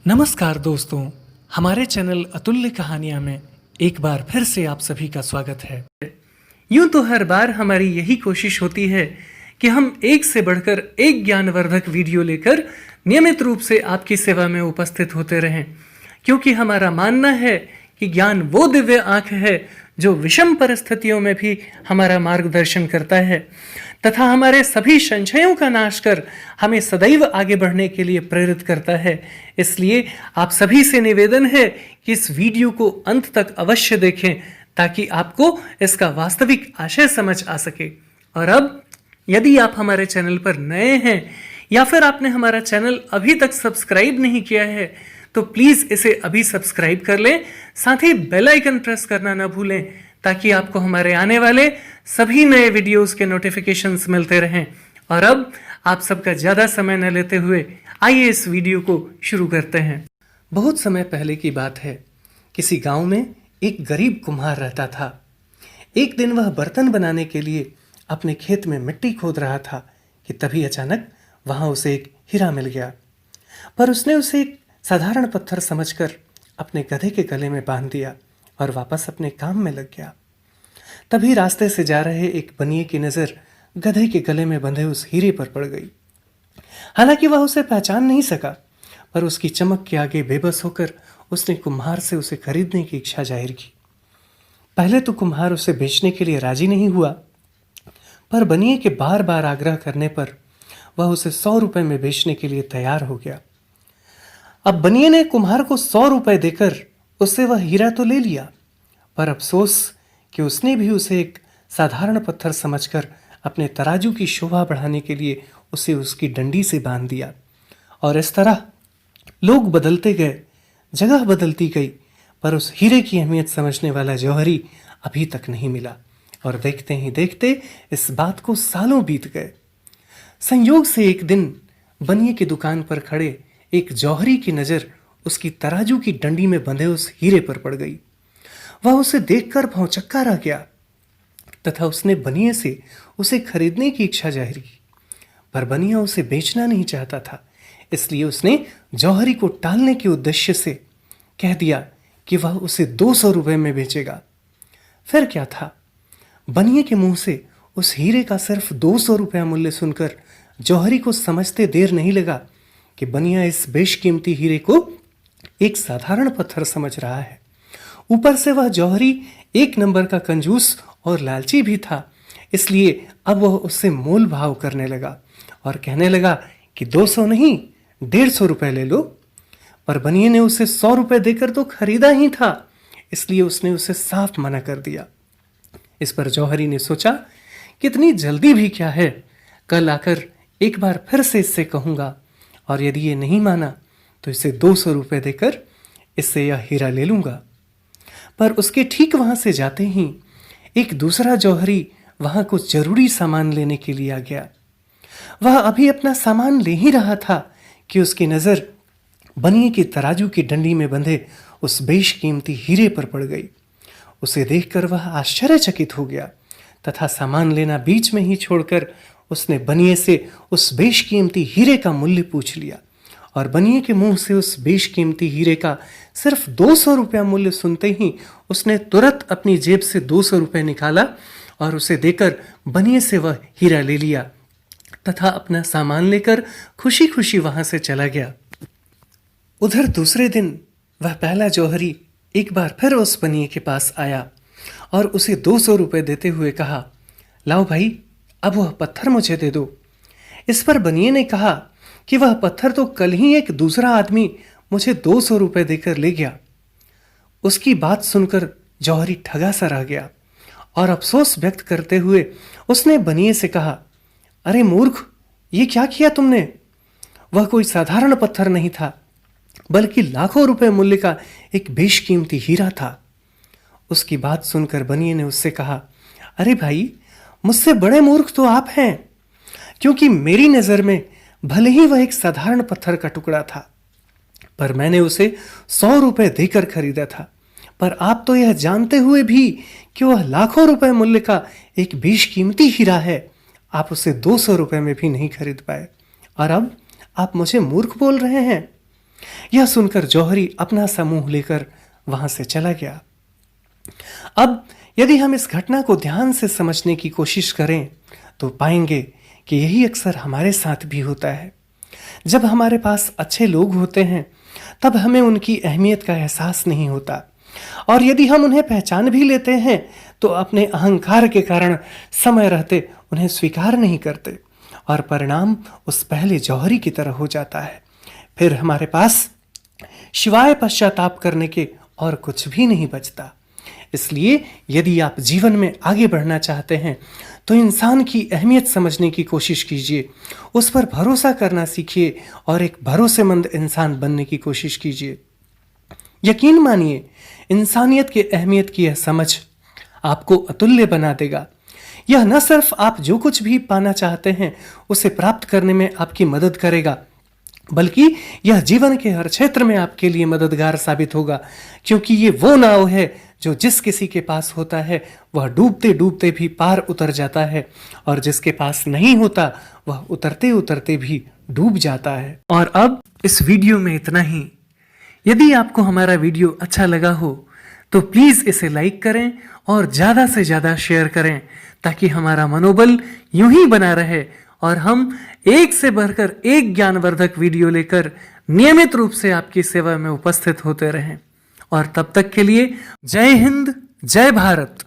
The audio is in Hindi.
नमस्कार दोस्तों, हमारे चैनल अतुल्य कहानियाँ में एक बार फिर से आप सभी का स्वागत है। यूं तो हर बार हमारी यही कोशिश होती है कि हम एक से बढ़कर एक ज्ञानवर्धक वीडियो लेकर नियमित रूप से आपकी सेवा में उपस्थित होते रहें, क्योंकि हमारा मानना है कि ज्ञान वो दिव्य आंख है जो विषम परिस्थितियों में भी हमारा मार्गदर्शन करता है तथा हमारे सभी संशयों का नाश कर हमें सदैव आगे बढ़ने के लिए प्रेरित करता है। इसलिए आप सभी से निवेदन है कि इस वीडियो को अंत तक अवश्य देखें ताकि आपको इसका वास्तविक आशय समझ आ सके। और अब यदि आप हमारे चैनल पर नए हैं या फिर आपने हमारा चैनल अभी तक सब्सक्राइब नहीं किया है तो प्लीज इसे अभी सब्सक्राइब कर लें, साथ ही बेल आइकन प्रेस करना ना भूलें ताकि आपको हमारे आने वाले सभी नए वीडियोस के नोटिफिकेशंस मिलते रहें। और अब आप सबका ज्यादा समय न लेते हुए आइए इस वीडियो को शुरू करते हैं। बहुत समय पहले की बात है, किसी गांव में एक गरीब कुम्हार रहता था। एक दिन वह बर्तन बनाने के लिए अपने खेत में मिट्टी खोद रहा था कि तभी अचानक वहां उसे एक हीरा मिल गया। पर उसने उसे एक साधारण पत्थर समझकर अपने गधे के गले में बांध दिया और वापस अपने काम में लग गया। तभी रास्ते से जा रहे एक बनिए की नजर गधे के गले में बंधे उस हीरे पर पड़ गई। हालांकि वह उसे पहचान नहीं सका, पर उसकी चमक के आगे बेबस होकर उसने कुम्हार से उसे खरीदने की इच्छा जाहिर की। पहले तो कुम्हार उसे बेचने के लिए राजी नहीं हुआ, पर बनिए के बार बार आग्रह करने पर वह उसे 100 रुपए में बेचने के लिए तैयार हो गया। अब बनिए ने कुम्हार को 100 रुपए देकर उससे वह हीरा तो ले लिया, पर अफसोस कि उसने भी उसे एक साधारण पत्थर समझकर अपने तराजू की शोभा बढ़ाने के लिए उसे उसकी डंडी से बांध दिया। और इस तरह लोग बदलते गए, जगह बदलती गई, पर उस हीरे की अहमियत समझने वाला जौहरी अभी तक नहीं मिला। और देखते ही देखते इस बात को सालों बीत गए। संयोग से एक दिन बनिए की दुकान पर खड़े एक जौहरी की नजर उसकी तराजू की डंडी में बंधे उस हीरे पर पड़ गई। वह उसे देखकर भौंचक्का रह गया तथा उसने बनिए से उसे खरीदने की इच्छा जाहिर की। पर बनिया उसे बेचना नहीं चाहता था, इसलिए उसने जौहरी को टालने के उद्देश्य से कह दिया कि वह उसे 200 रुपए में बेचेगा। फिर क्या था, बनिए के मुंह से उस हीरे का सिर्फ 200 रुपया मूल्य सुनकर जौहरी को समझते देर नहीं लगा कि बनिया इस बेशकीमती हीरे को एक साधारण पत्थर समझ रहा है। ऊपर से वह जौहरी एक नंबर का कंजूस और लालची भी था, इसलिए अब वह उससे मोल भाव करने लगा और कहने लगा कि 200 नहीं 150 रुपए ले लो। पर बनिए ने उसे 100 रुपए देकर तो खरीदा ही था, इसलिए उसने उसे साफ मना कर दिया। इस पर जौहरी ने सोचा कितनी जल्दी भी क्या है, कल आकर एक बार फिर से इससे कहूंगा और यदि ये नहीं माना तो इसे 200 रुपए देकर इससे यह हीरा ले लूंगा। पर उसके ठीक वहां से जाते ही एक दूसरा जौहरी वहां कुछ जरूरी सामान लेने के लिए आ गया। वह अभी अपना सामान ले ही रहा था कि उसकी नजर बनिए की तराजू की डंडी में बंधे उस बेशकीमती हीरे पर पड़ गई। उसे देखकर वह आश्चर्यचकित हो गया तथा सामान लेना बीच में ही छोड़कर उसने बनिए से उस बेशकीमती हीरे का मूल्य पूछ लिया। और बनिए के मुंह से उस बेशकीमती हीरे का सिर्फ 200 रुपया मूल्य सुनते ही उसने तुरंत अपनी जेब से 200 रुपये निकाला और उसे देकर बनिए से वह हीरा ले लिया तथा अपना सामान लेकर खुशी खुशी वहां से चला गया। उधर दूसरे दिन वह पहला जौहरी एक बार फिर उस बनिए के पास आया और उसे 200 रुपये देते हुए कहा, लाओ भाई, अब वह पत्थर मुझे दे दो। इस पर बनिए ने कहा कि वह पत्थर तो कल ही एक दूसरा आदमी मुझे 200 रुपए देकर ले गया। उसकी बात सुनकर जौहरी ठगा सा रह गया और अफसोस व्यक्त करते हुए उसने बनिए से कहा, अरे मूर्ख, ये क्या किया तुमने? वह कोई साधारण पत्थर नहीं था, बल्कि लाखों रुपए मूल्य का एक बेशकीमती हीरा था। उसकी बात सुनकर बनिए ने उससे कहा, अरे भाई, मुझसे बड़े मूर्ख तो आप हैं, क्योंकि मेरी नजर में भले ही वह एक साधारण पत्थर का टुकड़ा था, पर मैंने उसे 100 रुपए देकर खरीदा था। पर आप तो यह जानते हुए भी कि वह लाखों रुपए मूल्य का एक बेशकीमती हीरा है, आप उसे 200 रुपए में भी नहीं खरीद पाए, और अब आप मुझे मूर्ख बोल रहे हैं। यह सुनकर जौहरी अपना समूह लेकर वहां से चला गया। अब यदि हम इस घटना को ध्यान से समझने की कोशिश करें तो पाएंगे कि यही अक्सर हमारे साथ भी होता है। जब हमारे पास अच्छे लोग होते हैं तब हमें उनकी अहमियत का एहसास नहीं होता, और यदि हम उन्हें पहचान भी लेते हैं तो अपने अहंकार के कारण समय रहते उन्हें स्वीकार नहीं करते, और परिणाम उस पहले जौहरी की तरह हो जाता है। फिर हमारे पास शिवाय पश्चाताप करने के और कुछ भी नहीं बचता। इसलिए यदि आप जीवन में आगे बढ़ना चाहते हैं तो इंसान की अहमियत समझने की कोशिश कीजिए, उस पर भरोसा करना सीखिए और एक भरोसेमंद इंसान बनने की कोशिश कीजिए। यकीन मानिए, इंसानियत की अहमियत की यह समझ आपको अतुल्य बना देगा। यह न सिर्फ आप जो कुछ भी पाना चाहते हैं उसे प्राप्त करने में आपकी मदद करेगा, बल्कि यह जीवन के हर क्षेत्र में आपके लिए मददगार साबित होगा, क्योंकि ये वो नाव है जो जिस किसी के पास होता है वह डूबते डूबते भी पार उतर जाता है, और जिसके पास नहीं होता वह उतरते उतरते भी डूब जाता है। और अब इस वीडियो में इतना ही। यदि आपको हमारा वीडियो अच्छा लगा हो तो प्लीज इसे लाइक करें और ज्यादा से ज्यादा शेयर करें, ताकि हमारा मनोबल यूं ही बना रहे और हम एक से बढ़कर एक ज्ञानवर्धक वीडियो लेकर नियमित रूप से आपकी सेवा में उपस्थित होते रहें। और तब तक के लिए जय हिंद, जय भारत।